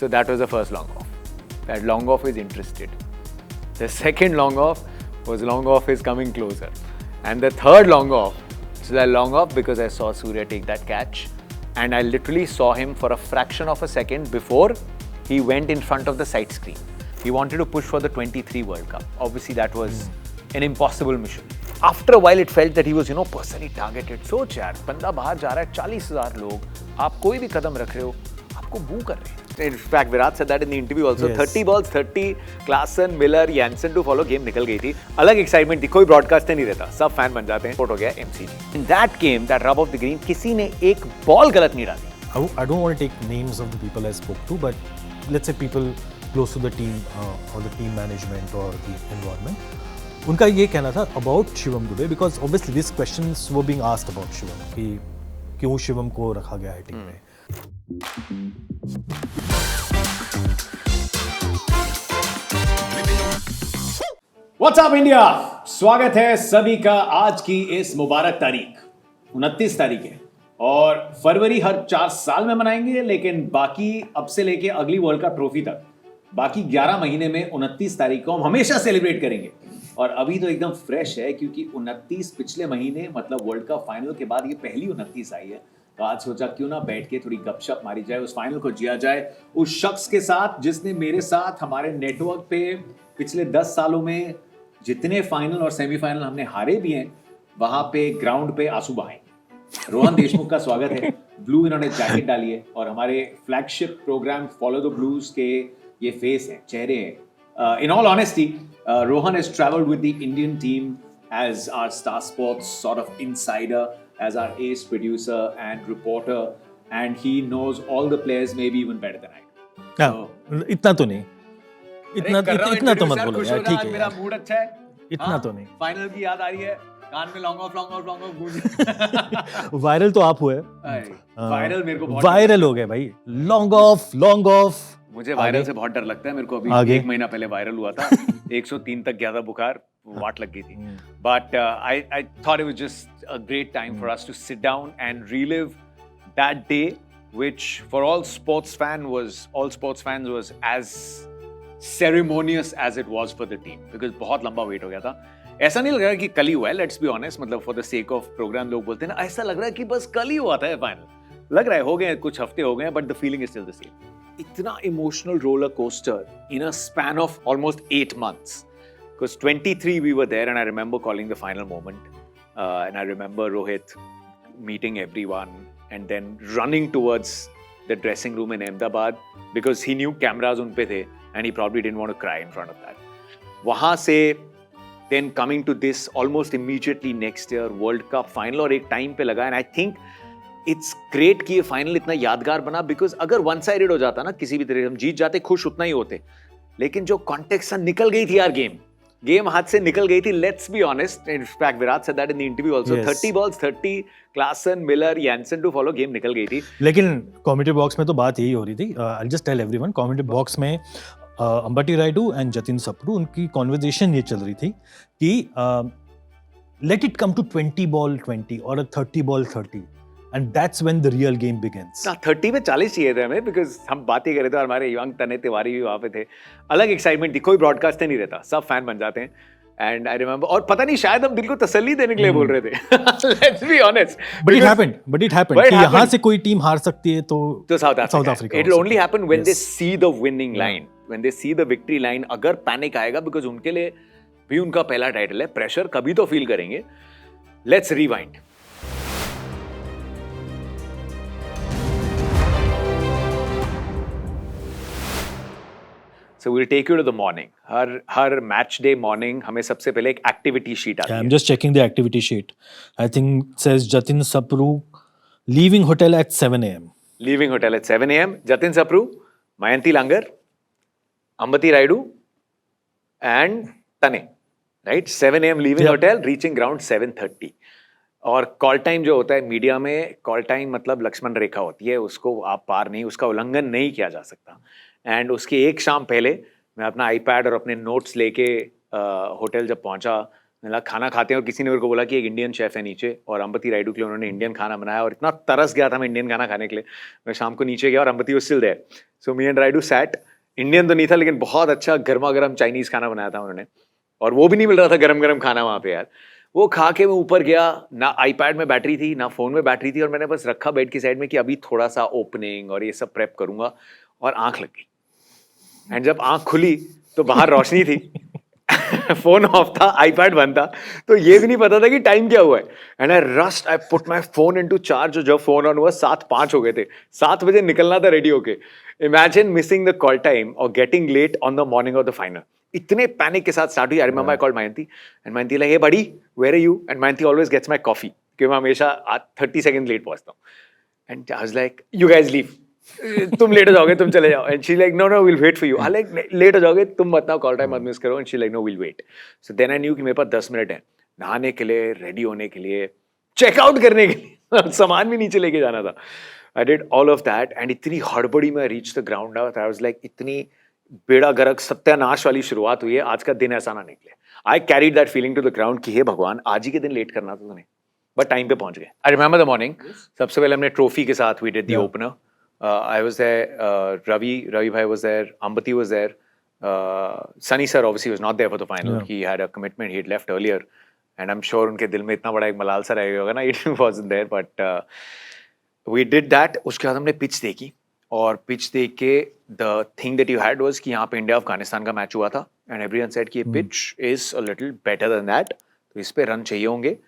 So that was the first long off. That long off is interested. The second long off was long off is coming closer. And the third long off, so that long off because I saw Surya take that catch. And I literally saw him for a fraction of a second before he went in front of the side screen. He wanted to push for the 23 World Cup. Obviously that was an impossible mission. After a while it felt that he was, personally targeted. सोच यार, बंदा बाहर जा रहा है, 40,000 लोग, आप कोई भी कदम रख रहे हो, आपको बू कर रहे हैं. In fact, Virat said that in the interview also. Yes. 30 balls, 30, Klaasen, Miller, Jansen to follow. Game निकल गई थी. अलग excitement थी. कोई broadcaster नहीं रहता. सब fan बन जाते हैं. Port हो गया MCG. In that game, that rub of the green, किसी ने एक ball गलत नहीं डाली. I don't want to take names of the people I spoke to, but let's say people close to the team or the team management or the environment. उनका ये कहना था about Shivam Dube because obviously these questions were being asked about Shivam कि क्यों शिवम को रखा गया है टीम में. What's up India? स्वागत है सभी का आज की इस मुबारक तारीख 29 तारीख है और फरवरी हर 4 साल में मनाएंगे, लेकिन बाकी अब से लेके अगली वर्ल्ड कप ट्रॉफी तक बाकी 11 महीने में 29 तारीख को हम हमेशा सेलिब्रेट करेंगे. और अभी तो एकदम फ्रेश है क्योंकि 29 पिछले महीने मतलब वर्ल्ड कप फाइनल के बाद ये पहली 29 आई है. तो आज सोचा क्यों ना बैठ के थोड़ी गपशप मारी जाए, उस फाइनल को जिया जाए उस शख्स के साथ जिसने मेरे साथ हमारे नेटवर्क पे पिछले 10 सालों में जितने फाइनल और सेमीफाइनल हमने हारे भी हैं वहां पे ग्राउंड पे आंसू बहाए. रोहन देशमुख का स्वागत है. ब्लू इन्होंने जैकेट डाली है और हमारे flagship programme follow the blues के ये फेस हैं, चेहरे हैं. In all honesty, Rohan has traveled with the Indian team as our Star Sports sort of insider, as our ace producer and reporter, and he knows all the players maybe even better than I do. So, इतना तो नहीं, इतना तो मत बोलो यार, ठीक है. मेरा मूड अच्छा है. इतना तो नहीं. फाइनल की याद आ रही है, कान में लॉन्ग ऑफ गूंज. वायरल तो आप हुए. वायरल मेरे को बहुत वायरल हो गए भाई. लॉन्ग ऑफ मुझे वायरल से बहुत डर लगता है. मेरे को अभी 1 महीना पहले वायरल हुआ था. 103 तक गया था बुखार, वाट लग गई थी. But I thought it was just a great time for us to sit down and relive that day, which for all sports fans was as ceremonious as it was for the team, because बहुत लंबा wait हो गया था. ऐसा नहीं लग रहा कि कल ही हुआ है. लेट्स बी ऑनेस्ट, मतलब for the sake of program लोग बोलते हैं ना, ऐसा लग रहा है कि बस कल ही हुआ था फाइनल. लग रहा है हो गए कुछ हफ्ते हो गए, but the feeling is still the same. इतना emotional roller coaster in a span of almost 8 months, because 23 we were there, and I remember calling the final moment, and I remember Rohit meeting everyone and then running towards the dressing room in Ahmedabad because he knew cameras उन पे थे and he probably didn't want to cry in front of that. वहाँ से then coming to this almost immediately next year World Cup final, और एक time पे लगा. and I think it's great कि ये फाइनल इतना यादगार बना, बिकॉज अगर वन साइडेड हो जाता ना, किसी भी तरह हम जीत जाते खुश उतना ही होते, लेकिन जो कॉन्टेक्स्ट निकल गई थी यार, गेम हाथ से निकल गई थी. Let's be honest, in fact Virat said that in the interview also. 30 balls 30, Klaasen, Miller, Jansen to follow. Game निकल गई थी. लेकिन कमेंट्री बॉक्स में तो बात यही हो रही थी. I just tell everyone, commentary box में अंबटी रायडू एंड जतिन सप्रू, उनकी कॉन्वर्सेशन ये चल रही थी कि let it come to 20 ball 20 और 30 ball 30, and that's when the real game begins. 30 पे 40 चाहिए थे हमें, बिकॉज हम बातें कर रहे थे और हमारे यंग तने तिवारी भी वहाँ पे थे. अलग एक्साइटमेंट थी. कोई ब्रॉडकास्टर नहीं रहता, सब फैन बन जाते हैं. एंड आई रिमेंबर, और पता नहीं शायद हम दिल को तसल्ली देने के लिए बोल रहे थे. Let's be honest, but it happened कि यहाँ से कोई टीम हार सकती है तो south Africa. It will only happen when they see the winning line, when they see the victory line. अगर पैनिक आएगा, बिकॉज उनके लिए भी उनका पहला टाइटल है, प्रेशर कभी तो फील करेंगे. Let's rewind. So we'll take you to the morning. Her match day morning हमें सबसे पहले एक activity sheet आती है. I'm just checking the activity sheet. I think it says Jatin Sapru leaving hotel at 7 a.m. Leaving hotel at 7 a.m. Jatin Sapru, Mayanti Langar, Ambati Raidu, and Tane. Right? 7 a.m. leaving hotel, reaching ground 7:30. और call time जो होता है media में, call time मतलब लक्ष्मण रेखा होती है, उसको आप पार नहीं, उसका उल्लंघन नहीं किया जा सकता. एंड उसके एक शाम पहले मैं अपना आईपैड और अपने नोट्स लेके होटल जब पहुंचा मतलब खाना खाते हैं और किसी ने मेरे को बोला कि एक इंडियन शेफ है नीचे और अंबती रायडू के लिए उन्होंने इंडियन खाना बनाया और इतना तरस गया था मैं इंडियन खाना खाने के लिए. मैं शाम को नीचे गया और Ambati was still there. So me and Rayudu sat. Indian तो नहीं था लेकिन बहुत अच्छा गर्मा गर्म चाइनीज खाना बनाया था उन्होंने और वो भी नहीं मिल रहा था गरम गरम खाना वहाँ पे यार. वो खा के मैं ऊपर गया, ना आईपैड में बैटरी थी ना फोन में बैटरी थी और मैंने बस रखा बेड की साइड में कि अभी थोड़ा सा ओपनिंग और ये सब प्रेप करूंगा और आंख लग गई. एंड जब आंख खुली तो बाहर रोशनी थी. फोन ऑफ था, आईपैड बंद था, तो ये भी नहीं पता था कि टाइम क्या हुआ है. And I put my phone into charge. जब फोन ऑन हुआ 7:05 हो गए थे. 7 बजे निकलना था रेडी होके. Imagine missing the call time और getting late on the morning of the final. इतने पैनिक के साथ स्टार्ट हुई. I remember I called Mayanti and Mayanti like, hey buddy where are you? And Mayanti always gets my coffee क्योंकि मैं हमेशा 30 second late पहुंचता हूँ. And I was like, you guys leave, तुम लेट हो जाओगे, तुम चले जाओ. And she like, no no will wait for you. I like, late हो जाओगे तुम, मत ना कॉल टाइम मत मिस करो. And she like, no will wait. So then I knew कि मेरे पास 10 मिनट है नहाने के लिए, रेडी होने के लिए, चेकआउट करने के लिए. सामान भी नीचे लेके जाना था. I did all of that and इतनी हड़बड़ी में reach the ground. I was like, इतनी बेड़ा गर्क सत्यानाश वाली शुरुआत हुई है, आज का दिन ऐसा ना निकले. I carried that feeling to the ground कि हे भगवान, आज ही के दिन लेट करना था तुम्हें, बट टाइम पे पहुंच गए. I remember the morning. सबसे पहले हमने ट्रॉफी के साथ we did the opener. I was there, Ravi bhai was there, Ambati was there, Sunny sir obviously was not there for the final. Yeah. He had a commitment, he had left earlier, and I'm sure उनके दिल में इतना बड़ा एक मलाल सा रह गया होगा ना, it wasn't there, but we did that. उसके बाद हमने पिच देखी और पिच देख के the thing that you had was कि यहाँ पे इंडिया अफगानिस्तान का मैच हुआ था and everyone said कि pitch is a little better than that, तो इस पे रन चाहिए होंगे.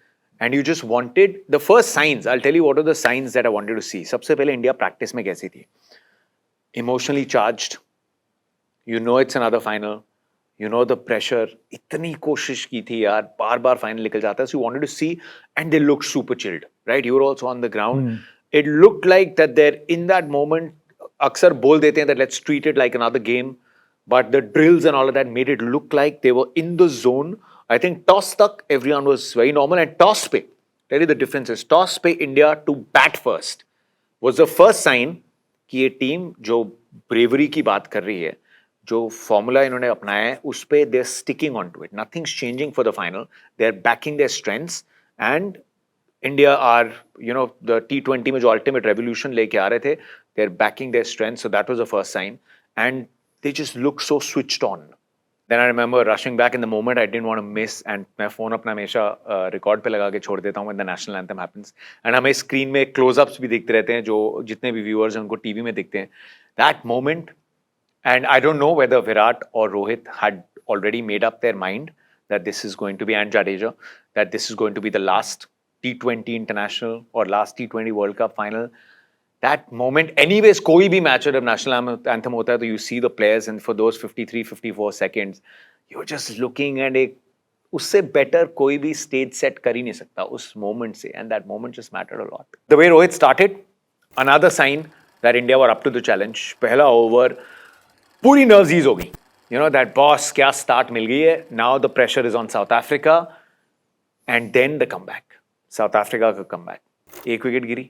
And you just wanted the first signs. I'll tell you what are the signs that I wanted to see. सबसे पहले इंडिया प्रैक्टिस में कैसी थी? Emotionally charged. You know it's another final. You know the pressure. इतनी कोशिश की थी यार, बार-बार फाइनल निकल जाता है. So you wanted to see, and they looked super chilled, right? You were also on the ground. It looked like that they're in that moment. अक्सर बोल देते हैं that let's treat it like another game, but the drills and all of that made it look like they were in the zone. I think toss तक everyone was very normal, and toss पे, tell you the difference is, toss पे India to bat first was the first sign कि ये team जो bravery की बात कर रही है, जो formula इन्होंने अपनाया है, उस पे they're sticking on to it. Nothing's changing for the final. They're backing their strengths, and India are, you know, the T20 में जो ultimate revolution लेके आ रहे थे, they're backing their strengths. So that was the first sign, and they just look so switched on. Then I remember rushing back in the moment. I didn't want to miss, and मैं phone अपना हमेशा record पे लगा के छोड़ देता हूँ when the national anthem happens. And हमें screen में close-ups भी दिखते रहते हैं, जो जितने भी viewers हैं उनको TV में दिखते हैं. That moment, and I don't know whether Virat or Rohit had already made up their mind that this is going to be, and Jadeja, that this is going to be the last T20 international or last T20 World Cup final. That moment, anyways, कोई भी match जब national anthem होता है तो you see the players, and for those 53-54 seconds, you're just looking, and एक उससे better कोई भी stage set कर ही नहीं सकता उस moment से, and that moment just mattered a lot. The way Rohit started, another sign that India were up to the challenge. पहला over, पूरी nerves ease हो गई. You know that boss क्या start मिल गई है. Now the pressure is on South Africa, and then the comeback. South Africa का comeback. एक wicket गिरी,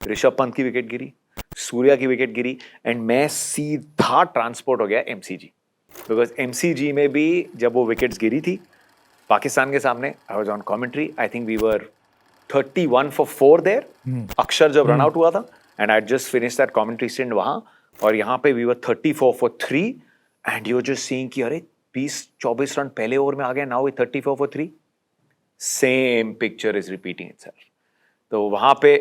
ऋषभ पंत की विकेट गिरी, सूर्या की विकेट गिरी, एंड मैं सीधा ट्रांसपोर्ट हो गया एमसीजी. बिकॉज एमसीजी में भी जब वो विकेट्स गिरी थी पाकिस्तान के सामने, I was on commentary. I think we were 31 for 4 there. Axar जब रन आउट हुआ था, and I just finish that commentary stand वहां, और यहाँ पे वी वर 34 for 3, and you just seeing कि अरे 20-24 रन पहले ओवर में आ गए, now we 34 for 3. Same picture is repeating itself. तो वहां पे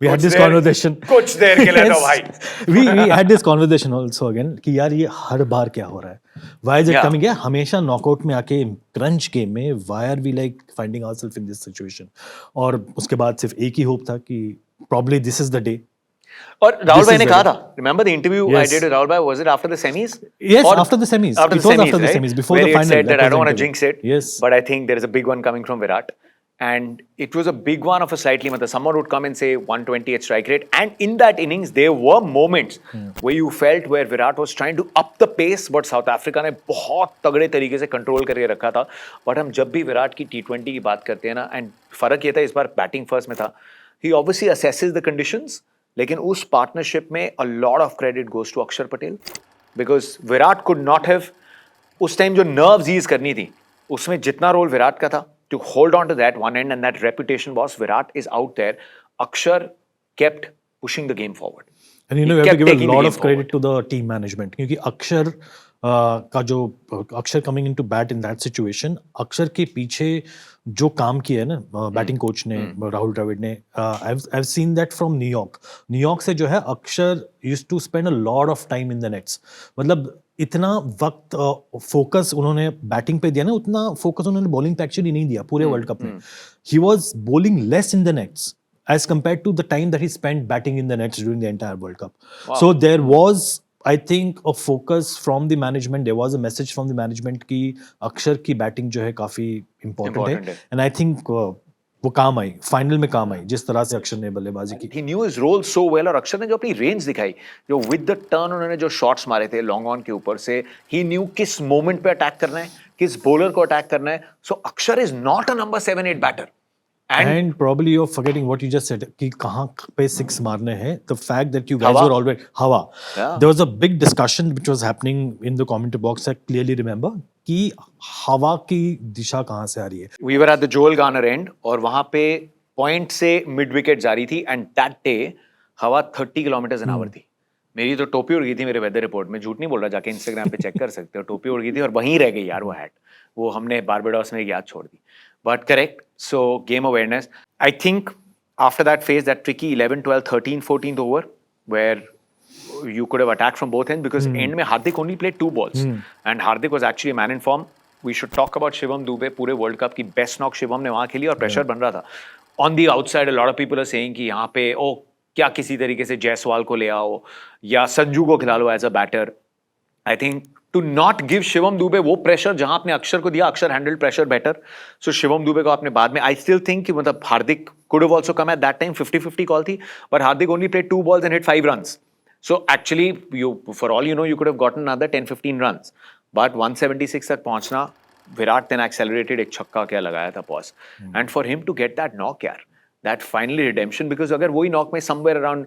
we had this conversation कुछ देर के लिए तो भाई we had this conversation also again कि यार ये हर बार क्या हो रहा है, why is it coming? Yeah, हमेशा नॉकआउट में आके क्रंच गेम में why are we like finding ourselves in this situation? और उसके बाद सिर्फ एक ही होप था कि probably this is the day. और राहुल भाई ने कहा था, remember the interview I did with Rahul bhai, was it after the semis? Yes, after the semis. After it the was semis, after the right? semis, before where the he final. said that I don't want to jinx it, yes, but I think there is a big one coming from Virat. And it was a big one of a slightly, someone would come and say 120 at strike rate, and in that innings there were moments where you felt where Virat was trying to up the pace, but South Africa ने बहुत तगड़े तरीके से control करके रखा था. But हम जब भी विराट की T20 की बात करते हैं ना, एंड फर्क ये था इस बार बैटिंग फर्स्ट में था, he obviously assesses the conditions, लेकिन उस पार्टनरशिप में a lot of credit goes to Akshar Patel, because Virat could not have उस टाइम जो nerves ease करनी थी उसमें जितना रोल विराट का था to hold on to that one end and that reputation was Virat is out there. Akshar kept pushing the game forward. And you know, you have to give a lot of credit to the team management क्योंकि अक्षर का जो अक्षर coming into bat in that situation, अक्षर के पीछे जो काम किया है ना बैटिंग कोच ने, राहुल द्रविड़ ने, I have seen that from New York से जो है Akshar used to spend a lot of time in the nets. मतलब इतना वक्त फोकस उन्होंने बैटिंग पे दिया ना, उतना फोकस उन्होंने बॉलिंग पे एक्चुअली नहीं दिया पूरे वर्ल्ड कप में. He was bowling less in the nets as compared to the time that he spent batting in the nets during the entire World Cup. Wow. So there was, I think, a focus from the management. There was a message from the management कि अक्षर की batting जो है काफी important है. And I think वो काम आई, final में काम आई जिस तरह से अक्षर ने बल्लेबाजी की. He knew his role so well और अक्षर ने जो अपनी रेंज दिखाई, जो with the turn उन्होंने जो शॉट्स मारे थे लॉन्ग ऑन के ऊपर से, he knew किस मोमेंट पे अटैक करना है, किस बॉलर को अटैक करना है. So अक्षर is not a number 7-8 batter. And probably you're forgetting what you just said कि कहाँ पे six मारने हैं. The fact that you guys were already हवा. There was a big discussion which was happening in the commentary box. I clearly remember कि हवा की दिशा कहाँ से आ रही है. We were at the Joel Garner end और वहाँ पे पॉइंट से मिड विकेट जा रही थी and that day हवा 30 किलोमीटर an hour थी. मेरी तो टोपी उड़ गई थी मेरे वेदर रिपोर्ट में, झूठ नहीं बोल रहा, जाके इंस्टाग्राम पे चेक कर सकते हो. टोपी उड़ गई थी और वहीं रह गई यार वो हैट. वो हमने बारबाडोस में एक याद छोड़ दी. But correct, so game awareness. I think after that phase, that tricky 11, 12, 13, 14th over, where you could have attacked from both ends because end में Hardik only played 2 balls. And Hardik was actually a man in form. We should talk about Shivam Dube. पूरे world cup की best knock Shivam ने वहाँ खेली और pressure बन रहा था. On the outside, a lot of people are saying कि यहाँ पे क्या किसी तरीके से जायसवाल को ले आओ या संजू को खिला लो as a batter. I think to not give Shivam Dube वो प्रेशर जहां आपने अक्षर को दिया, Axar handle pressure better. So Shivam Dube को आपने बाद में, आई स्टिल थिंक कि मतलब Hardik could have also come at that time, 50-50 call थी, but Hardik only played 2 balls and hit 5 runs. So actually you for all you know you could have gotten another 10-15 runs, but 176 तक पहुंचना, Virat then accelerated, एक छक्का क्या लगाया था pause, and for him to get that knock यार, that finally redemption. Because अगर वही नॉक में समवेयर अराउंड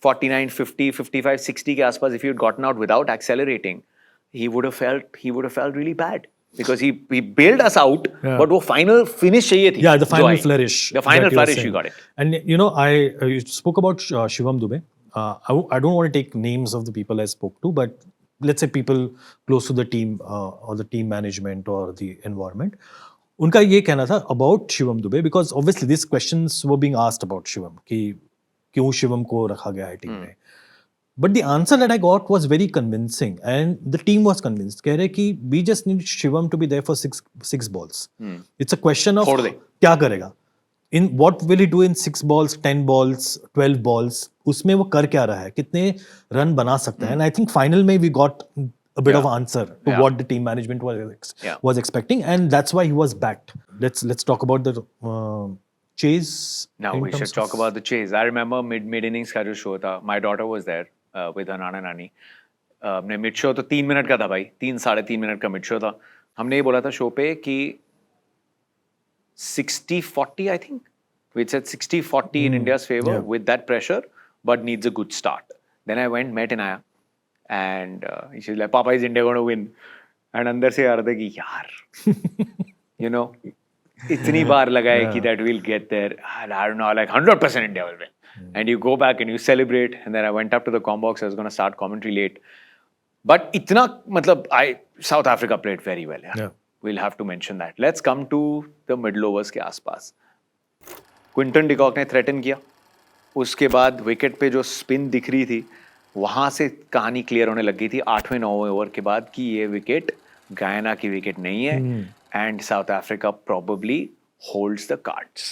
49, 50, 55, 60 के आसपास if he had gotten out without accelerating, he would have felt really bad because he bailed us out. Yeah. But वो final finish चाहिए थी. Yeah, the final flourish. The final flourish, you got it. And you know, you spoke about Shivam Dube. I don't want to take names of the people I spoke to, but let's say people close to the team or the team management or the environment. उनका ये कहना था about Shivam Dube because obviously these questions were being asked about Shivam कि क्यों शिवम को रखा गया है टीम में. But the answer that I got was very convincing and the team was convinced. कह रहे कि we just need Shivam to be there for 6 balls. It's a question of क्या करेगा, in what will he do in 6 balls, 10 balls, 12 balls, उसमें वो कर क्या रहा है, कितने रन बना सकता है. एंड आई थिंक फाइनल में we got a bit of answer to what the team management was expecting, and that's why he was backed. Let's talk about the chase. Now we should talk about the chase. I remember mid innings का जो show था, my daughter was there with her नाना नानी. हमने mid show तो 3 minute का था भाई, 3-3.5 minute का मिड शो था. हमने ये बोला था शो पे कि 60-40 I think. We said 60-40 in India's favor with that pressure, but needs a good start. Then I went met Inaya and she's like, Papa, is India going to win? And अंदर से आ रहा था कि यार, you know, इतनी बार लगाए कि that we'll get there. And I don't know, like 100% India will win. And you go back and you celebrate. And then I went up to the comm box. I was going to start commentary late. But इतना मतलब South Africa played very well. Yeah. We'll have to mention that. Let's come to the middle overs के आसपास. Quinton de Kock ने threaten किया. उसके बाद wicket पे जो स्पिन दिख रही थी, वहां से कहानी क्लियर होने लगी थी 8वें-9वें ओवर के बाद कि ये विकेट गायना की विकेट नहीं है. And South Africa probably holds the cards.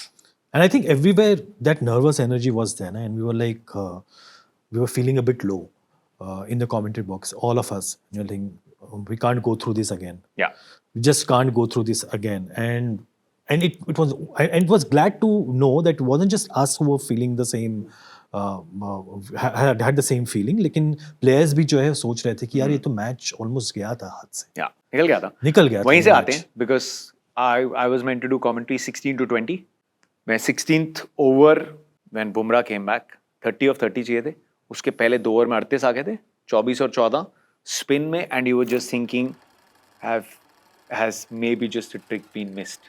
And I think everywhere that nervous energy was there, and we were like, we were feeling a bit low in the commentary box, all of us. You know, like, we can't go through this again. Yeah, we just can't go through this again. And it was glad to know that it wasn't just us who were feeling the same. had the same feeling, लेकिन players भी जो है सोच रहे थे कि यार ये तो मैच ऑलमोस्ट गया था हाथ से. Yeah, निकल गया था. वहीं से आते हैं because I was meant to do commentary 16-20. मैं 16th over when Bumrah came back 30 of 30 चाहिए थे. उसके पहले 2 ओवर में 38 आ गए थे, 24 और 14 स्पिन में, and you were just thinking, have has maybe just a trick been missed.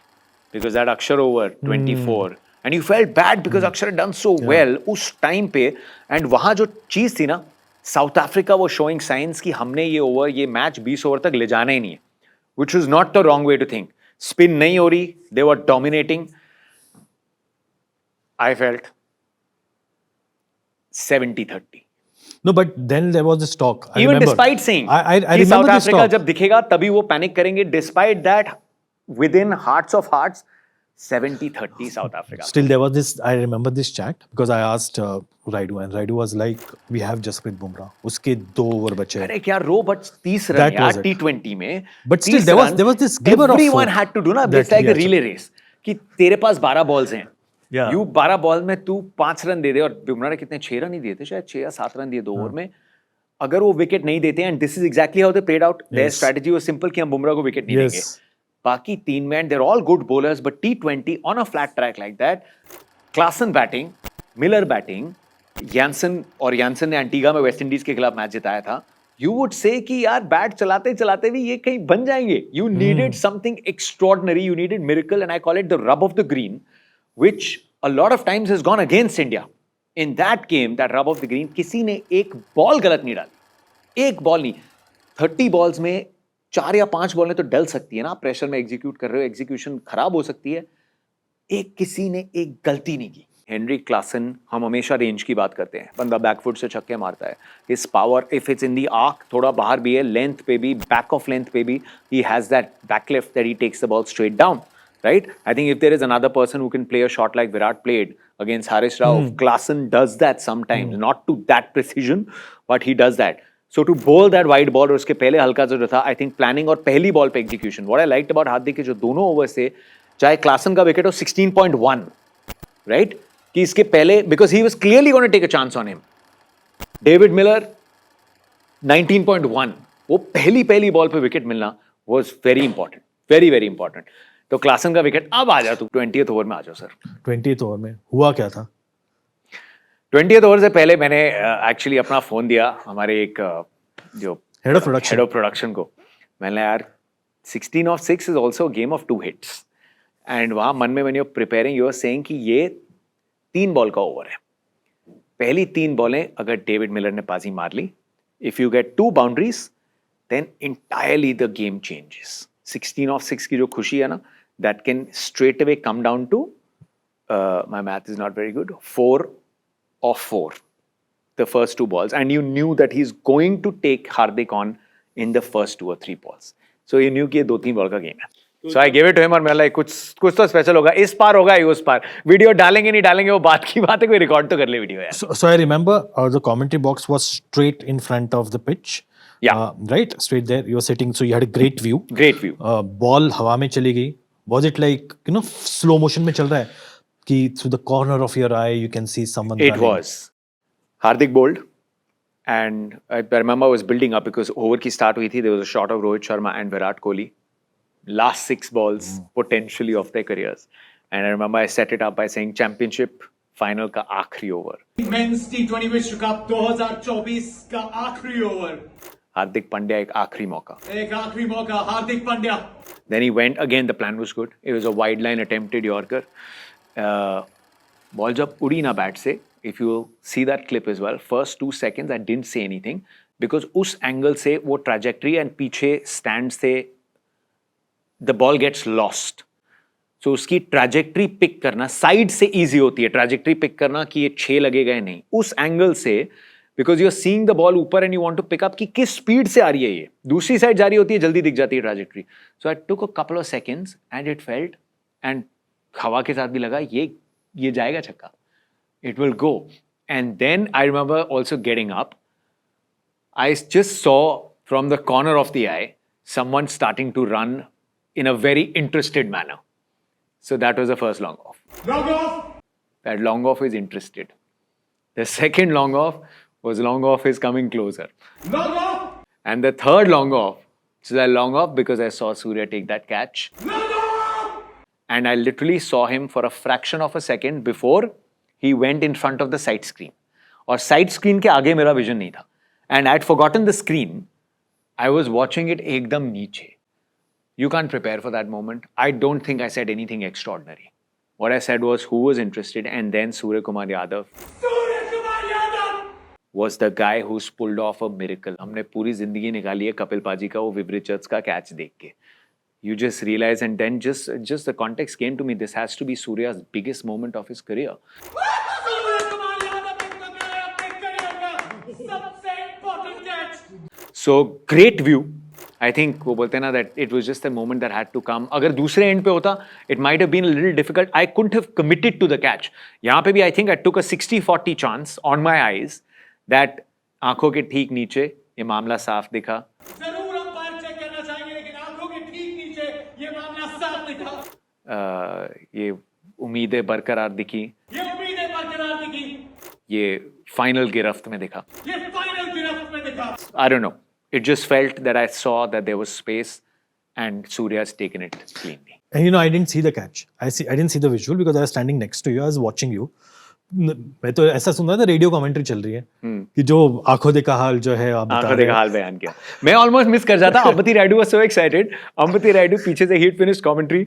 Because that Akshar over 24, and you felt bad because Akshar had done so well उस time पे, and वहाँ जो चीज थी ना, South Africa was showing signs कि हमने ये match 20 over तक ले जाना ही नहीं है, which was not the wrong way to think. Spin नहीं हो रही, they were dominating. I felt 70-30. No, but then there was this talk. I Even remember. despite saying I कि remember South this Africa talk. जब दिखेगा तभी वो panic करेंगे, despite that, within hearts of hearts, 70-30 South Africa. Still, there was this. I remember this chat because I asked Raidu, and Raidu was like, "We have Jasprit Bumrah. उसके 2 over बचे हैं." अरे क्या रो बट 30 रन That was यार it. T20 में. But still, 30 there was this glimmer of everyone hope had to do ना. that It's like he the had relay race कि तेरे पास 12 बॉल्स हैं. Yeah. You 12 बॉल में तू 5 रन दे दे, और बुमराह ने कितने 6 रन ही दिए थे, शायद 6 या 7 रन दिए 2 ओवर में. अगर वो विकेट नहीं देते, and this is exactly how they played out, their strategy was simple कि हम बुमराह को विकेट नहीं देंगे. बाकी 3 man, their all good bowlers, but T20 on a flat track like that, Klaasen batting, Miller batting, Jansen ने Antigua में West Indies के खिलाफ मैच जिताया था. यू वुड से कि यार बैट चलाते चलाते भी ये कहीं बन जाएंगे. You needed something extraordinary, you needed miracle, and I call it the rub off the green, which a lot of times has gone against India. In that game, that rub of the green, किसी ने एक ball गलत नहीं डाली, एक ball नहीं. 30 balls में 4 या 5 बॉल तो डल सकती है ना, प्रेशर में एग्जीक्यूट कर रहे हो, एग्जीक्यूशन खराब हो सकती है. किसी ने एक गलती नहीं की. हेनरी क्लासन, हम हमेशा रेंज की बात करते हैं, बंदा बैकफुट से छक्के मारता है. His power, if it's in the arc, थोड़ा बाहर भी है, लेंथ पे भी, बैक ऑफ लेंथ पे भी, he has that backlift that he takes the ball straight down. Right? I think if there is another person who can play a shot like Virat played against Harish Rauf, Klaasen does that sometimes, not to that precision, but he does that. So to bowl that wide ball, और उसके पहले हल्का जो था, I think planning और पहली ball पे execution. What I liked about हार्दिक के जो दोनों ओवर्स थे, चाहे क्लासन का विकेट हो 16.1, right? कि इसके पहले, because he was clearly going to take a chance on him. David Miller 19.1, वो पहली बॉल पे विकेट मिलना was very important, very very important. तो क्लासन का विकेट. अब आ जा तू 20th ओवर में आ जाओ सर. 20th ओवर में हुआ क्या था? 20th ओवर से पहले मैंने एक्चुअली अपना फोन दिया हमारे एक जो हेड ऑफ प्रोडक्शन को. मैंने यार 16 of 6 is also a game of 2 hits. And वहाँ मन में when you're preparing you are saying कि ये 3 बॉल का ओवर है. पहली 3 बॉलें अगर डेविड मिलर ने बाजी मार ली, if you get 2 boundaries, then entirely the game changes. 16 of 6 की जो खुशी है ना, that can straight away come down to, my math is not very good, 4 of 4, the first 2 balls. And you knew that he's going to take Hardik on in the first 2 or 3 balls. So you knew कि ये 2-3 ball का game है. So I gave it to him और मैं like कुछ तो special होगा, इस पार होगा या उस पार. वीडियो डालेंगे नहीं डालेंगे वो बात की बात है, कोई रिकॉर्ड तो कर ले वीडियो यार. So I remember the commentary box was straight in front of the pitch. Yeah. Right, straight there. You were sitting, so you had a great view. Great view. Ball हवा में चली गई. Was it like, slow motion में चल रहा है कि through the corner of your eye you can see someone It running? was. Hardik bowled, and I remember I was building up because over की start हुई थी. There was a shot of Rohit Sharma and Virat Kohli. Last 6 balls potentially of their careers. And I remember I set it up by saying championship final का आखिरी over. Men's T20 विश्व cup 2024 का आखिरी over. Hardik Pandya एक आखिरी मौका. एक आखिरी मौका Hardik Pandya. Then he went again. The plan was good. It was a wide line attempted Yorker. Ball जब उड़ी ना बैट से, if you see that clip as well, first 2 seconds I didn't say anything because उस angle से वो trajectory and पीछे stands से the ball gets lost. So उसकी trajectory pick करना side से easy होती है. Trajectory pick करना कि ये 6 लगेगा या नहीं. उस angle से because you're seeing the ball ऊपर and you want to pick up कि किस speed से आ रही है ये. दूसरी side जा रही होती है, जल्दी दिख जाती है trajectory. So I took a couple of seconds and it felt, and हवा के साथ भी लगा ये जाएगा छक्का. It will go. And then I remember also getting up. I just saw from the corner of the eye someone starting to run in a very interested manner. So that was the first long off. Long off. That long off is interested. The second long off was long off is coming closer. Long off. And the third long off, which is a long off because I saw Surya take that catch. Long off. And I literally saw him for a fraction of a second before he went in front of the side screen. और side screen के आगे मेरा vision नहीं था. And I had forgotten the screen. I was watching it एकदम नीचे. You can't prepare for that moment. I don't think I said anything extraordinary. What I said was who was interested, and then Surya Kumar Yadav was the guy who's pulled off a miracle. हमने पूरी जिंदगी निकाली है कपिल पाजी का वो Viv Richards का catch देख के. You just realize, and then just the context came to me. This has to be Surya's biggest moment of his career. So great view. I think वो बोलते हैं ना that it was just a moment that had to come. अगर दूसरे end पे होता, it might have been a little difficult. I couldn't have committed to the catch. यहाँ पे भी I think I took a 60-40 chance on my eyes that आंखों के ठीक नीचे ये मामला साफ दिखा. जरूर अंपायर चेक करना चाहेंगे, लेकिन आंखों के ठीक नीचे ये मामला साफ दिखा. ये उम्मीदें बरकरार दिखी. ये उम्मीदें बरकरार दिखी. ये फाइनल गिरफ्त में दिखा. ये फाइनल गिरफ्त में दिखा. I don't know. It just felt that I saw that there was space and Surya's taken it cleanly. And you know, I didn't see the catch. I didn't see the visual because I was standing next to you. I was watching you. मैं तो ऐसा सुन रहा था radio commentary चल रही है कि जो आंखों देखा हाल जो है आप बता आंखों देखा हाल बयान किया. मैं ऑलमोस्ट मिस कर जाता. Ambati Rayudu was so excited. Ambati Rayudu पीछे से heat finished commentary.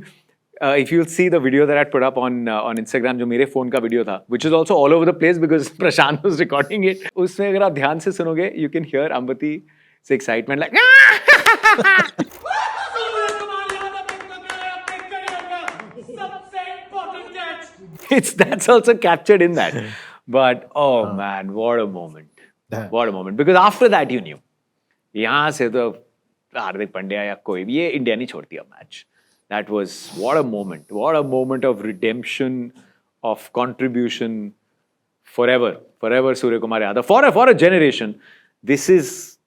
If you'll see the video that I put up on Instagram, जो मेरे फोन का वीडियो था, which is also all over the place because Prashant was recording it. उसमें अगर आप ध्यान से सुनोगे, you can hear अंबती's excitement like. That's also captured in that. But oh man, what a moment. What a moment. Because after that you knew. यहाँ से तो हार्दिक पांड्या या कोई भी ये इंडिया नहीं छोड़ती अब match. That was what a moment of redemption, of contribution, forever Surya Kumar Yadav, for a generation. This is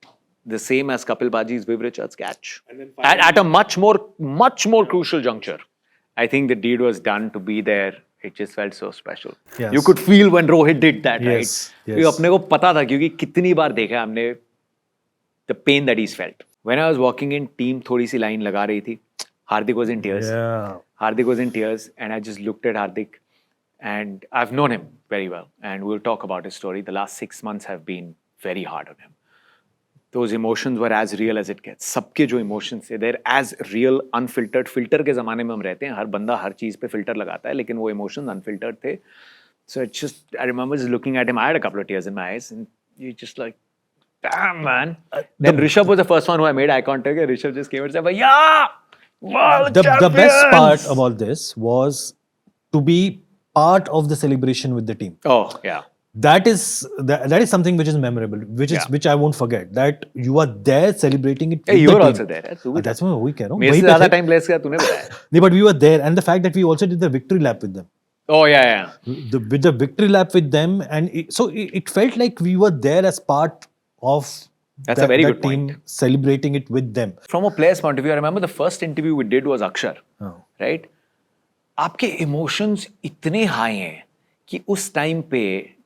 the same as Kapil Paji's Viv Richards catch. At a much more crucial juncture. I think the deed was done to be there. It just felt so special. Yes. You could feel when Rohit did that, Yes, right? yes. ये अपने को पता था क्योंकि कितनी बार देखा हमने the pain that he's felt. When I was walking in, team थोड़ी सी line लगा रही थी. Hardik was in tears. Yeah. Hardik was in tears, and I just looked at Hardik, and I've known him very well, and we'll talk about his story. The last 6 months have been very hard on him. Those emotions were as real as it gets. सबके जो emotions थे, they're as real, unfiltered. Filter के ज़माने में हम रहते हैं. हर बंदा हर चीज़ पे filter लगाता है, लेकिन वो emotions unfiltered थे. So it's just, I remember just looking at him. I had a couple of tears in my eyes, and you just like, damn man. Then Rishabh was the first one who I made eye contact, and Rishabh just came and said, yeah. The best part about this was to be part of the celebration with the team. Oh yeah. That is something which is memorable, which I won't forget. That you are there celebrating it. Hey, with you the were team. also there. तू भी That's what we कह रहा हूँ. मेरे वहीं से पे ज़्यादा थे. time place किया तूने बताया. नहीं, but we were there, and the fact that we also did the victory lap with them. Oh yeah. With the victory lap with them, and it felt like we were there as part of That's a very that good team, point. celebrating it with them. From a player's point of view, I remember the first interview we did was Akshar, Oh. right? आपके emotions इतने high हैं कि उस time पे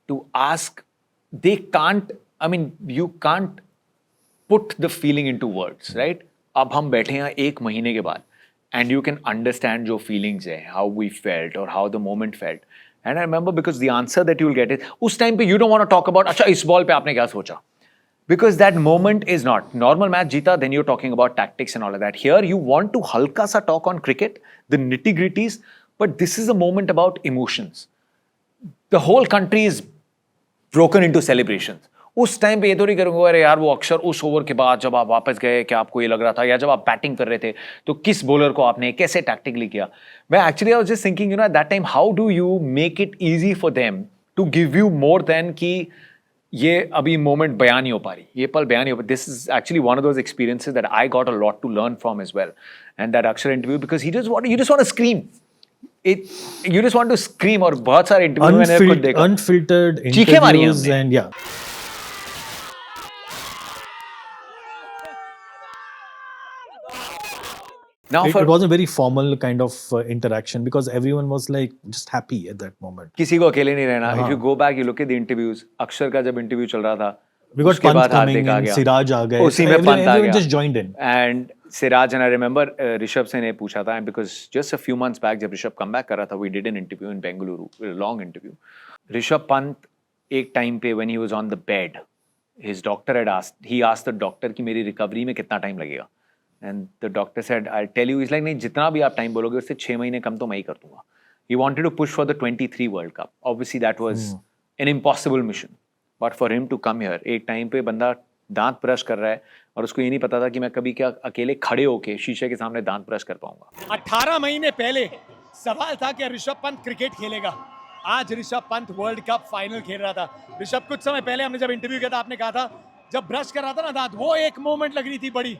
to ask, they can't. I mean, you can't put the feeling into words, right? अब हम बैठे हैं 1 महीने के बाद, and you can understand जो feelings है, how we felt or how the moment felt. And I remember because the answer that you'll get is उस time पे you don't want to talk about अच्छा इस ball पे आपने क्या सोचा. Because that moment is not normal match जीता, then you're talking about tactics and all of that. Here you want to halka sa talk on cricket, the nitty gritties, but this is a moment about emotions. The whole country is broken into celebrations. उस time पे ये तो नहीं करूँगा अरे यार वो अक्षर उस ओवर के बाद जब आप वापस गए क्या आपको ये लग रहा था या जब आप बैटिंग कर रहे थे तो किस बॉलर को आपने कैसे टैक्टिकली किया. मैं actually I was just thinking you know at that time how do you make it easy for them to give you more than कि ये अभी मोमेंट बयान नहीं हो पा रही, ये पल बयान नहीं हो पा. This is actually one of those experiences that I got a lot to learn from as well. And that Axar interview because you just want to scream. You just want to scream. और बहुत सारे interview मैंने खुद देखा, Unfiltered चीखें मारी interviews हमने. and yeah. Now It for was a very formal kind of interaction because everyone was like just happy at that moment. किसी को अकेले नहीं रहना. If you go back, you look at the interviews. अक्षर का जब interview चल रहा था, We got उसके Pant बाद coming हार्दिक आ in, गया. Siraj आ गए. उसी में Everyone- पंत आ everyone गया. just joined in. And Siraj and I remember Rishabh से ने पूछा था because just a few months back जब ऋषभ कम बैक कर रहा था, we did an interview in Bengaluru, a long interview. Rishabh Pant एक टाइम पे when he was on the bed, his doctor had asked the doctor कि मेरी रिकवरी में कितना टाइम लगेगा. And the doctor said, I'll tell you. He's like, नहीं जितना भी आप टाइम बोलोगे उससे 6 महीने कम तो मैं ही कर दूंगा. He wanted to push for the 23 World Cup. Obviously that was an impossible mission. But for him to come here, एक टाइम पे बंदा दांत ब्रश कर रहा है और उसको ये नहीं पता था कि मैं कभी क्या अकेले खड़े होके शीशे के सामने दांत ब्रश कर पाऊंगा. 18 महीने पहले सवाल था कि ऋषभ पंत क्रिकेट खेलेगा. आज Rishabh Pant world cup final खेल रहा था. ऋषभ, कुछ समय पहले हमने जब इंटरव्यू किया था आपने कहा था जब ब्रश कर रहा था ना दांत, वो एक मोमेंट लग रही थी बड़ी.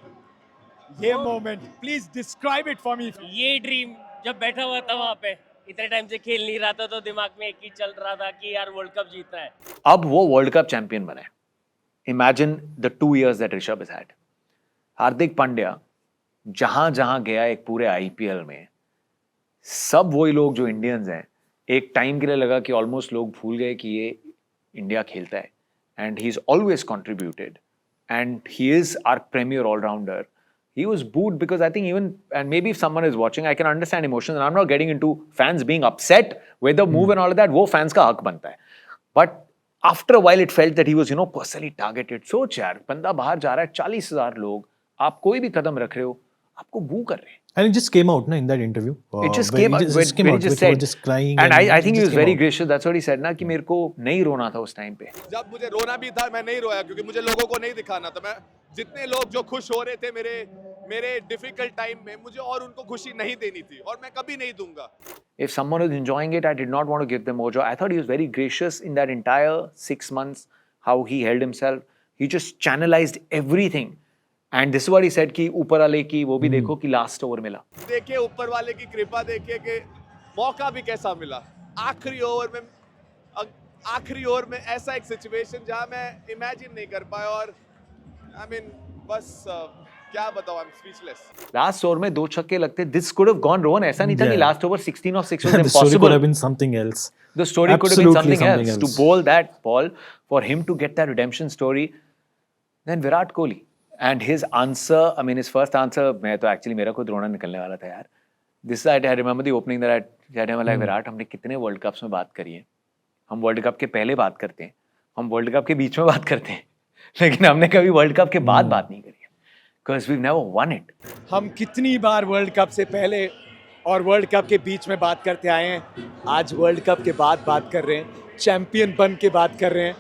ये moment please describe it for me. ये ड्रीम जब बैठा हुआ था वहां पे, इतने टाइम से खेल नहीं रहा था तो दिमाग में एक ही चल रहा था कि यार वर्ल्ड कप जीतना है. अब वो वर्ल्ड कप चैंपियन बने. Imagine the 2 years that Rishabh has had. Hardik Pandya जहां जहां गया एक पूरे आईपीएल में, सब वही लोग जो इंडियंस हैं, एक टाइम के लिए लगा कि ऑलमोस्ट लोग भूल गए कि ये इंडिया खेलता है. And he has always contributed and he is our premier allrounder. He was booed because I think even, and maybe if someone is watching, I can understand emotions, and I'm not getting into fans being upset with the move and all of that. वो fans का हक बनता है. But after a while, it felt that he was, personally targeted. सोच यार, बंदा बाहर जा रहा है, 40,000 लोग, आप कोई भी कदम रख रहे हो, आपको boo कर रहे हैं. And it just came out in that interview. It just came out. When he just said, just crying. And I think he was very gracious. That's what he said ना कि मेरे को नहीं रोना था उस टाइम पे. जब मुझे रोना भी था मैं नहीं रोया क्योंकि मुझे लोगों को नहीं दिखाना था. मैं जितने लोग जो खुश हो रहे थे मेरे डिफिकल्ट टाइम में, मुझे और उनको खुशी नहीं देनी थी और मैं कभी नहीं दूंगा. If someone was enjoying it, I did not want to give them more joy. I thought he was very gracious in that entire 6 months, how he held himself. He just channelized everything. And this is what he said कि ऊपर वाले की वो भी देखो कि last over मिला. देखिए ऊपर वाले की कृपा, देखिए कि मौका भी कैसा मिला. आखिरी ओवर में ऐसा एक सिचुएशन जहां मैं इमेजिन नहीं कर पाया और बस क्या बताऊं, I am speechless. Last over में 2 छक्के लगते. This could have gone wrong. ऐसा नहीं था कि last over 16 of 6 was The story could impossible. have been something else. The story could have been Absolutely something else. To bowl that ball, for him to get that redemption story, then Virat Kohli. And his answer, his first answer, मैं तो actually मेरा खुद रोना निकलने वाला था यार. This I remember the opening that I said him like Virat, हमने कितने वर्ल्ड कप्स में बात करी है. हम वर्ल्ड कप के पहले बात करते हैं, हम वर्ल्ड कप के बीच में बात करते हैं, लेकिन हमने कभी वर्ल्ड कप के बाद बात नहीं करी है. Because we've never won it. हम कितनी बार वर्ल्ड कप से पहले और वर्ल्ड कप के बीच में बात करते आए हैं. आज वर्ल्ड कप के बाद बात कर रहे हैं, चैंपियन बन के बात कर रहे हैं.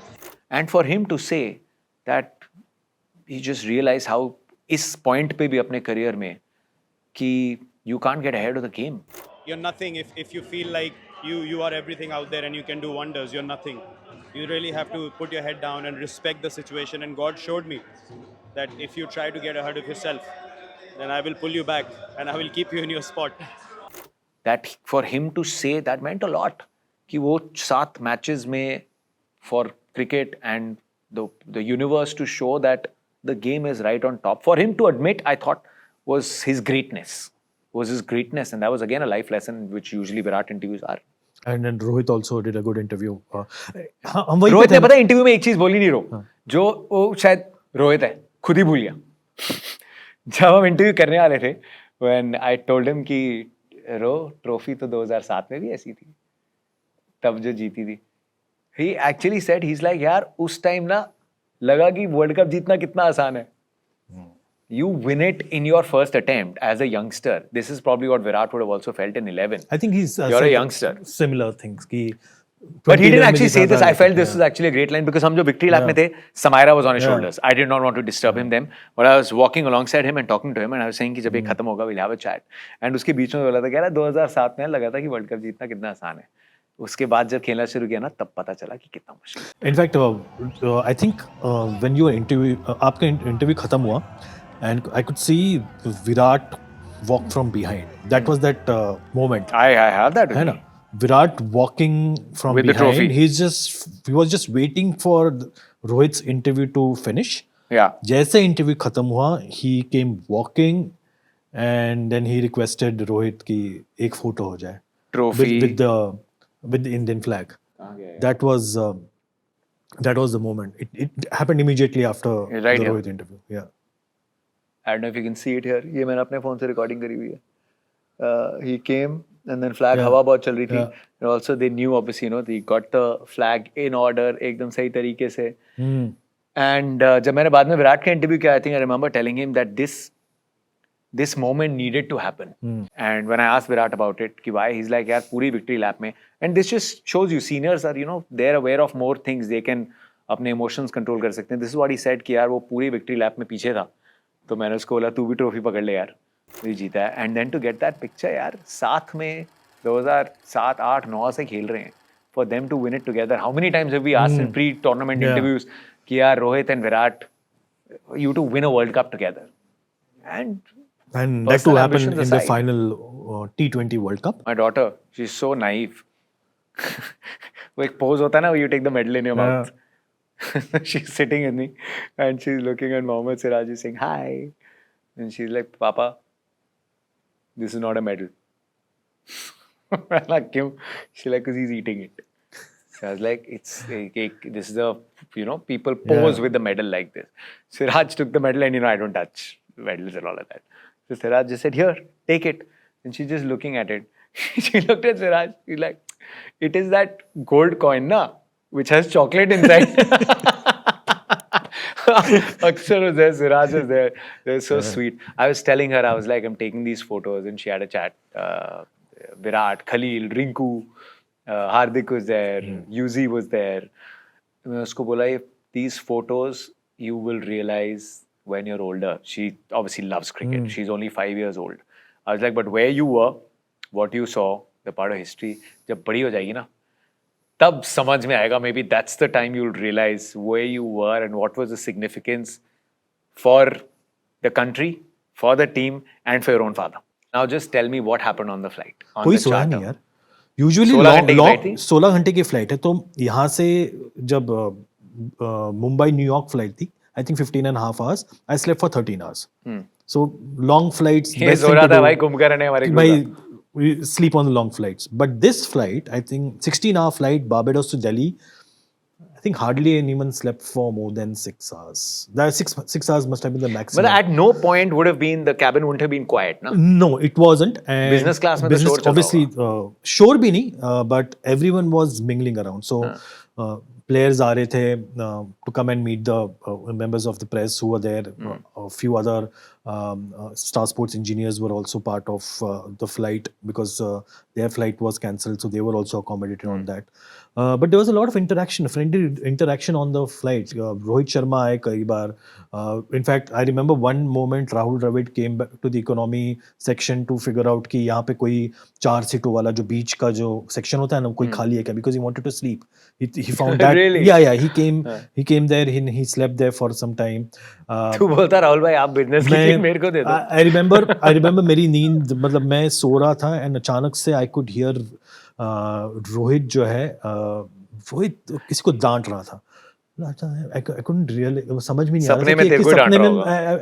And for him to say that he just realized how इस point पे भी अपने career में कि you can't get ahead of the game. You're nothing if you feel like you are everything out there and you can do wonders. You're nothing. You really have to put your head down and respect the situation. And God showed me that if you try to get ahead of yourself, then I will pull you back and I will keep you in your spot. That for him to say that meant a lot. कि वो 7 matches में for cricket and the universe to show that the game is right on top. For him to admit, I thought, was his greatness. And that was again a life lesson which usually Virat interviews are. And then Rohit also did a good interview. Rohit ने पता है interview में एक चीज बोली नहीं रो, जो वो शायद रोहित है खुद ही भूल गया. जब हम इंटरव्यू करने वाले थे, when I told him कि रो ट्रॉफी तो 2007 में भी ऐसी थी, तब जो जीती थी. He actually said, he's like यार उस टाइम ना लगा कि वर्ल्ड कप जीतना कितना आसान है. You win it in your first attempt as a youngster. This is probably what Virat would have also felt in 11. I think he's You're a youngster. Similar things कि But he didn't actually say this. I felt this was actually a great line because हम जो victory lap में थे, Samaira was on his shoulders. I did not want to disturb him then, but I was walking alongside him and talking to him and I was saying कि जब ये खत्म होगा we'll have a chat. And उसके बीच में बोला था कि यार 2007 में लगा था कि वर्ल्ड कप जीतना कितना आसान है. उसके बाद जब खेलना शुरू किया ना, तब पता चला कि कितना मुश्किल. In fact, I think when your interview, आपका interview खत्म हुआ, and I could see Virat walk from behind. That was that moment. I have that with है me. ना? Virat walking from With the behind. trophy. He was just waiting for Rohit's interview to finish. Yeah. जैसे interview खत्म हुआ, he came walking and then he requested Rohit कि एक photo हो जाए. Trophy. With the Indian flag. That was the moment. It happened immediately after Right the here. Rohit interview. Yeah. I don't know if you can see it here. ये मैंने अपने phone से recording करी हुई है. He came and then flag हवा बहुत चल रही थी. And also they knew obviously, they got the flag in order एकदम सही तरीके से. And जब मैंने बाद में विराट का interview किया, I think I remember telling him that this this moment needed to happen. And when I asked Virat about it, कि why, he's like, यार पूरी victory lap में, and this just shows you seniors are, you know, they're aware of more things, they can अपने emotions control कर सकते हैं. This is what he said कि यार वो पूरी victory lap में पीछे था, तो मैंने उसको बोला तू भी ट्रॉफी पकड़ ले यार, तू जीता है. And then to get that picture यार, साथ में 2007, 8, 9 से खेल रहे हैं. For them to win it together. How many times have we asked in pre-tournament interviews कि यार Rohit and Virat, you to win a World Cup together. And that personal too happened ambitions in the aside. final T20 World Cup. My daughter, she's so naive. वो एक pose होता है ना, you take the medal in your mouth. She's sitting with me and she's looking at Mohammad Siraj saying hi. And she's like, Papa, this is not a medal. I'm like, क्यों? She's like, because he's eating it. So I was like, this is a, you know, people pose with the medal like this. Siraj took the medal and, you know, I don't touch medals and all of that. So Siraj just said, here, take it. And she's just looking at it. She looked at Siraj. She's like, it is that gold coin, na, which has chocolate inside. Akshar was there, Siraj was there. They're so sweet. I was telling her, I was like, I'm taking these photos, and she had a chat. Virat, Khalil, Rinku, Hardik was there, Yuzi was there. मैं उसको बोला, these photos you will realize when you're older. She obviously loves cricket. She's only 5 years old. I was like, but where you were, what you saw, the part of history, जब बड़ी हो जाएगी ना, तब समझ में आएगा. Maybe that's the time you'll realize where you were and what was the significance for the country, for the team, and for your own father. Now just tell me what happened on the flight. On कोई the soya charter. नहीं यार. Usually 16 घंटे की flight है. तो यहाँ से जब मुंबई न्यूयॉर्क फ्लाइट थी, I think 15.5 hours, I slept for 13 hours. So long flights ये सो रहा था भाई, कुंभकर्ण है हमारे भाई, we sleep on the long flights. But this flight, I think 16-hour flight, Barbados to Delhi, I think hardly anyone slept for more than 6 hours. That 6 hours must have been the maximum. But at no point would have been, the cabin wouldn't have been quiet, no? No, it wasn't. And Business class में तो शोर चल रहा obviously शोर भी नहीं, but everyone was mingling around. So players आ रहे थे to come and meet the members of the press who were there. A few other Star Sports engineers were also part of the flight because their flight was cancelled, so they were also accommodated on that. But there was a lot of interaction, friendly interaction on the flight. Rohit Sharma आए कई बार. In fact, I remember one moment Rahul Dravid came back to the economy section to figure out कि यहाँ पे कोई 4 सीटों वाला जो बीच का जो section होता है ना, कोई खाली है क्या? Because he wanted to sleep. He found that. Really? Yeah. He came there. He slept there for some time. तू बोलता राहुल भाई आप बिजनेस की टीम मेरे को दे दो. I remember मेरी नींद, मतलब मैं सो रहा था and अचानक से I could hear रोहित जो है, रोहित किसी को डांट रहा था. I couldn't really, समझ में नहीं आ रहा था कि सपने में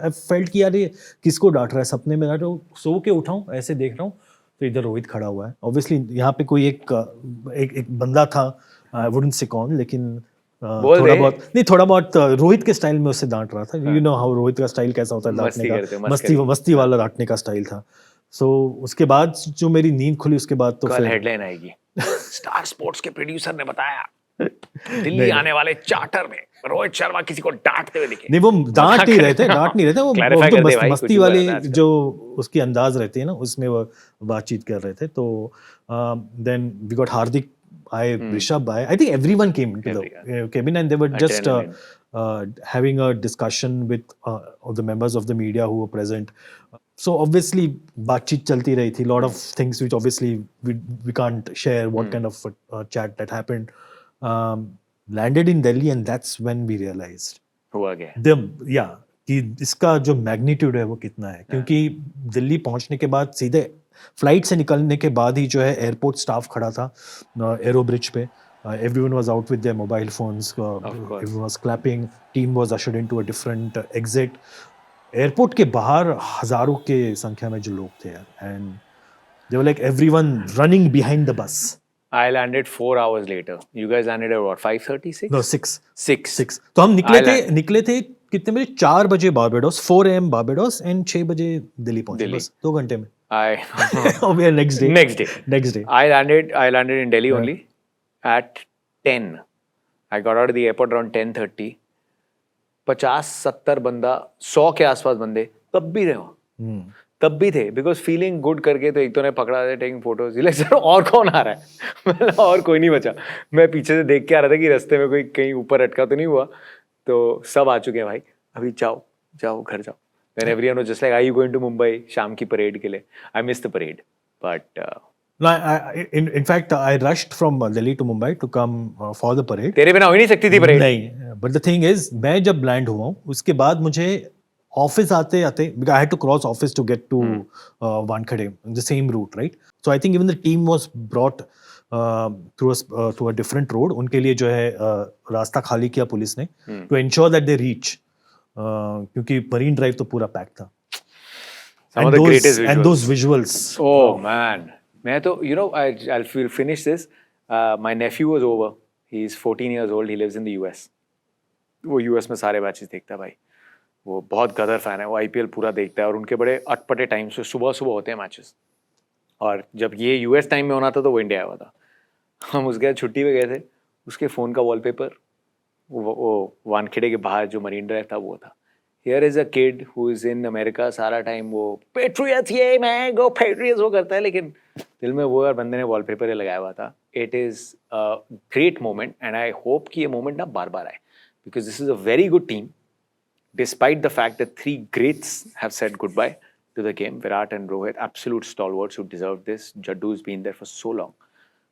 I felt कि यार ये किसको डांट रहा है. सपने में तो सो के उठाऊं, ऐसे देख रहा हूँ तो इधर रोहित खड़ा हुआ है. Obviously यहाँ पे कोई एक बंदा था, I wouldn't say कौन, लेकिन थोड़ा बहुत रोहित के स्टाइल में उससे डांट रहा था. You know how रोहित का स्टाइल कैसा होता है डांटने का, मस्ती वाला डांटने का स्टाइल था. So उसके बाद जो मेरी नींद खुली, उसके बाद तो कल हेडलाइन आएगी, स्टार स्पोर्ट्स के प्रोड्यूसर ने बताया दिल्ली आने वाले चार्टर में रोहित शर्मा किसी को डांटते हुए दिखे. नहीं, वो डांट नहीं रहे थे, वो मस्ती वाले जो उसकी अंदाज रहते हैं ना, उसमें वो बातचीत कर रहे थे. तो then we got Hardik, Rishabh, I think everyone came into the cabin and they were just having a discussion with all the members of the media who were present. So obviously बातचीत चलती रही थी. Lot of things which obviously we can't share what kind of chat that happened. Landed in Delhi and that's when we realized हुआ क्या कि इसका जो magnitude है वो कितना है. क्योंकि दिल्ली पहुंचने के बाद सीधे फ्लाइट से निकलने के बाद ही जो है एयरपोर्ट स्टाफ खड़ा था एरो ब्रिज पे. Everyone was out with their mobile phones. Everyone was clapping. Team was ushered into a different exit. Airport के बाहर हजारों के संख्या में जो लोग थे and they were like everyone running behind the bus. I landed 4 hours later. You guys landed at what, 5:36? No, 6. 6. तो हम निकले थे कितने बजे? 4 बजे बारबाडोस, 4 AM बारबाडोस and 6 बजे दिल्ली पहुंचे. बस 2 घंटे में. Next day. I landed in Delhi only at 10. I got out of the airport around 10:30. 50-70 बंदा, 100 के आसपास बंदे तब भी रहे हो. तब भी थे बिकॉज फीलिंग गुड करके तो एक तो ने पकड़ा था टेकिंग फोटोज लाइक सर और कौन आ रहा है मतलब और कोई नहीं बचा. मैं पीछे से देख के आ रहा था कि रास्ते में कोई कहीं ऊपर अटका तो नहीं हुआ. तो सब आ चुके हैं भाई, अभी जाओ जाओ घर जाओ. Then everyone was just like, are you going to Mumbai शाम की परेड के लिए? I missed the parade, but No, in fact, I rushed from Delhi to Mumbai to come for the parade. तेरे बिना हो ही नहीं सकती थी परेड. नहीं, but the thing is, मैं जब लैंड हुआ हूँ उसके बाद मुझे ऑफिस आते आते because I had to cross office to get to Wankhede, the same route, right? So I think even the team was brought through a different road. उनके लिए जो है रास्ता खाली किया पुलिस ने to ensure that they reach. क्योंकि marine drive तो पूरा पैक था. Some of the greatest visuals. And those visuals. Oh man, मैं तो you know I'll finish this. My nephew was over. He's 14 years old. He lives in the US. वो US में सारे matches देखता है भाई. वो बहुत गदर फैन है. वो IPL पूरा देखता है और उनके बड़े अटपटे टाइम से सुबह सुबह होते हैं मैचेस. और जब ये US टाइम में होना था तो वो इंडिया आया हुआ था. हम उसके बाद छुट्टी पे गए थे. उसके फ़ोन का वॉलपेपर वो वानखेड़े के बाहर जो मरीन ड्राइव था वो था. Here is a kid who is in America, सारा टाइम वो Patriots ये मैं go Patriots वो करता है, लेकिन दिल में वो और बंदे ने वॉलपेपर लगाया हुआ था. It is a great moment and I hope कि ये moment ना बार बार आए because this is a very good team despite the fact that 3 greats have said goodbye to the game. Virat and Rohit, absolute stalwarts who deserve this. Jaddu's been there for so long.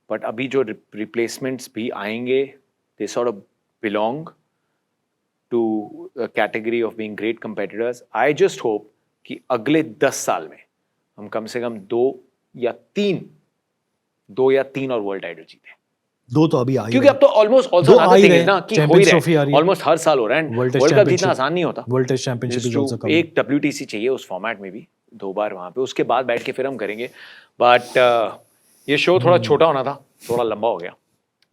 But अभी जो replacements भी आएंगे, they sort of belong to a category of being great competitors. I just hope कि अगले 10 साल में हम कम से कम 2 या 3 और वर्ल्ड टाइटल जीते. 2 तो अभी आ ही क्योंकि अब तो ऑलमोस्ट ऑल्सो ना थिंग इज ना कि हो ही ट्रॉफी आ रहा रही है. है. ऑलमोस्ट हर साल हो रहा है. World वर्ल्ड Test कप जीतना Championship. आसान नहीं होता. World test championship is also coming. एक WTC चाहिए उस फॉर्मेट में भी 2 बार वहाँ पे. उसके बाद बैठ के फिर हम करेंगे. बट ये शो थोड़ा छोटा होना था, थोड़ा लंबा हो गया.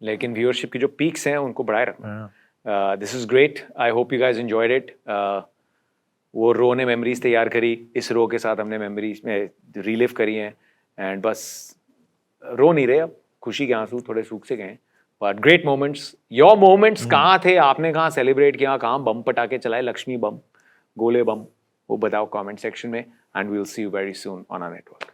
लेकिन व्यूअरशिप की जो पीक्स हैं उनको बढ़ाए रखना. This is great. I hope you guys enjoyed it. वो रो ने मेमोरीज तैयार करी, इस रो के साथ हमने मेमोरीज में रिलिव करी हैं. एंड बस रो नहीं रहे अब, खुशी के आंसू थोड़े सूख से गए. But great moments. Your moments कहाँ थे? आपने कहाँ सेलिब्रेट किया? कहाँ बम पटाखे चलाए? लक्ष्मी बम, गोले बम, वो बताओ कमेंट सेक्शन में. And we will see you very soon on our network.